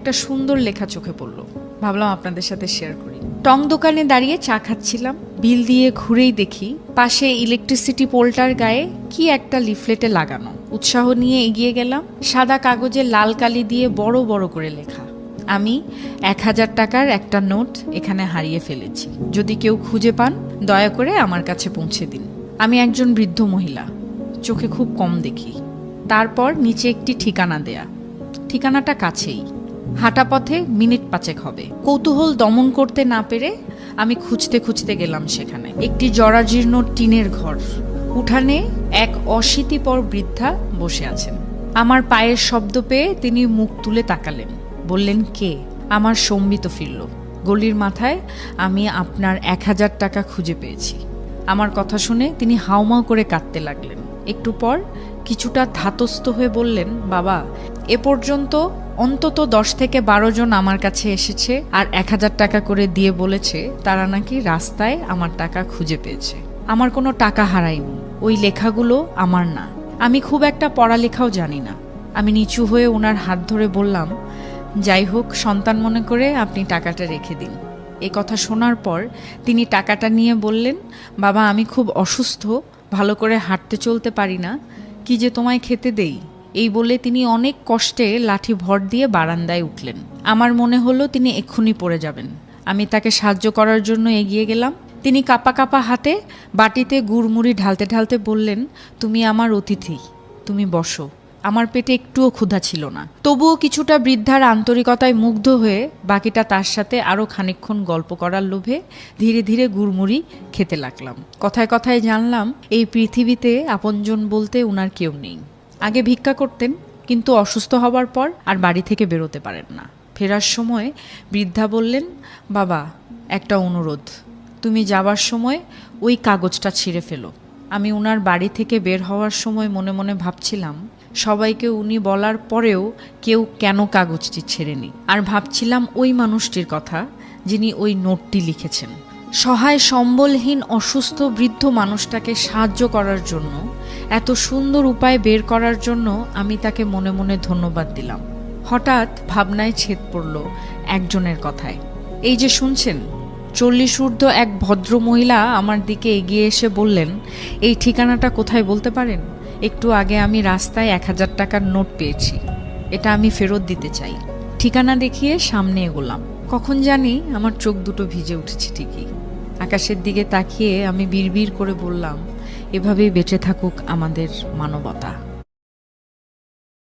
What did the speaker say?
একটা সুন্দর লেখা চোখে পড়লো, ভাবলাম আপনাদের সাথে শেয়ার করি। টং দোকানে দাঁড়িয়ে চা খাচ্ছিলাম, বিল দিয়ে ঘুরেই দেখি পাশে ইলেকট্রিসিটি পোলটার গায়ে কি একটা লিফলেটে লাগানো। উৎসাহ নিয়ে এগিয়ে গেলাম। সাদা কাগজে লাল কালি দিয়ে বড় বড় করে লেখা, আমি 1000 টাকার একটা নোট এখানে হারিয়ে ফেলেছি, যদি কেউ খুঁজে পান দয়া করে আমার কাছে পৌঁছে দিন। আমি একজন বৃদ্ধ মহিলা, চোখে খুব কম দেখি। তারপর নিচে একটি ঠিকানা দেয়া, ঠিকানাটা কাছেই, হাঁটা পথে মিনিট 5 হবে। কৌতূহল দমন করতে না পেরে আমি খুঁজতে খুঁজতে গেলাম সেখানে। একটি জরাজীর্ণ টিনের ঘর, উঠানে এক অশীতিপর বৃদ্ধা বসে আছেন। আমার পায়ের শব্দ পেয়ে তিনি মুখ তুলে তাকালেন, বললেন কে? আমার সম্বিত ফিরল। গলির মাথায় আমি আপনার 1000 টাকা খুঁজে পেয়েছি। আমার কথা শুনে তিনি হাউমাউ করে কাঁদতে লাগলেন। একটু পর কিছুটা ধাতস্থ হয়ে বললেন, বাবা, এ পর্যন্ত অন্তত 10 থেকে 12 জন আমার কাছে এসেছে আর 1000 টাকা করে দিয়ে বলেছে তারা নাকি রাস্তায় আমার টাকা খুঁজে পেয়েছে। আমার কোনো টাকা হারায়নি, ওই লেখাগুলো আমার না। আমি খুব একটা পড়ালেখাও জানি না। আমি নিচু হয়ে ওনার হাত ধরে বললাম, যাই হোক, সন্তান মনে করে আপনি টাকাটা রেখে দিন। এই কথা শোনার পর তিনি টাকাটা নিয়ে বললেন, বাবা, আমি খুব অসুস্থ, ভালো করে হাঁটতে চলতে পারি না, কি যে তোমায় খেতে দেই। এই বলে তিনি অনেক কষ্টে লাঠি ভর দিয়ে বারান্দায় উঠলেন। আমার মনে হলো তিনি এক্ষুনি পড়ে যাবেন। আমি তাকে সাহায্য করার জন্য এগিয়ে গেলাম। তিনি কাঁপা কাঁপা হাতে বাটিতে গুড়মুড়ি ঢালতে ঢালতে বললেন, তুমি আমার অতিথি, তুমি বসো। আমার পেটে একটুও ক্ষুধা ছিল না, তবুও কিছুটা বৃদ্ধার আন্তরিকতায় মুগ্ধ হয়ে বাকিটা তার সাথে আরও খানিকক্ষণ গল্প করার লোভে ধীরে ধীরে গুড়মুড়ি খেতে লাগলাম। কথায় কথায় জানলাম এই পৃথিবীতে আপনজন বলতে উনার কেউ নেই। আগে ভিক্ষা করতেন, কিন্তু অসুস্থ হবার পর আর বাড়ি থেকে বেরোতে পারেন না। ফেরার সময় বৃদ্ধা বললেন, বাবা, একটা অনুরোধ, তুমি যাবার সময় ওই কাগজটা ছিঁড়ে ফেলো। আমি উনার বাড়ি থেকে বের হওয়ার সময় মনে মনে ভাবছিলাম, সবাইকে উনি বলার পরেও কেউ কেন কাগজটি ছেড়েনি। আর ভাবছিলাম ওই মানুষটির কথা যিনি ওই নোটটি লিখেছেন। সহায় সম্বলহীন অসুস্থ বৃদ্ধ মানুষটাকে সাহায্য করার জন্য, এত সুন্দর উপায় বের করার জন্য আমি তাকে মনে মনে ধন্যবাদ দিলাম। হঠাৎ ভাবনায় ছেদ পড়ল একজনের কথায়। এই যে শুনছেন, 40 ঊর্ধ্ব এক ভদ্র মহিলা আমার দিকে এগিয়ে এসে বললেন, এই ঠিকানাটা কোথায় বলতে পারেন? একটু আগে আমি রাস্তায় 1000 টাকার নোট পেয়েছি, এটা আমি ফেরত দিতে চাই। ঠিকানা দেখিয়ে সামনে এগোলাম। কখন জানি আমার চোখ দুটো ভিজে উঠেছে ঠিকই। আকাশের দিকে তাকিয়ে আমি বিড়বিড় করে বললাম, এভাবেই বেঁচে থাকুক আমাদের মানবতা।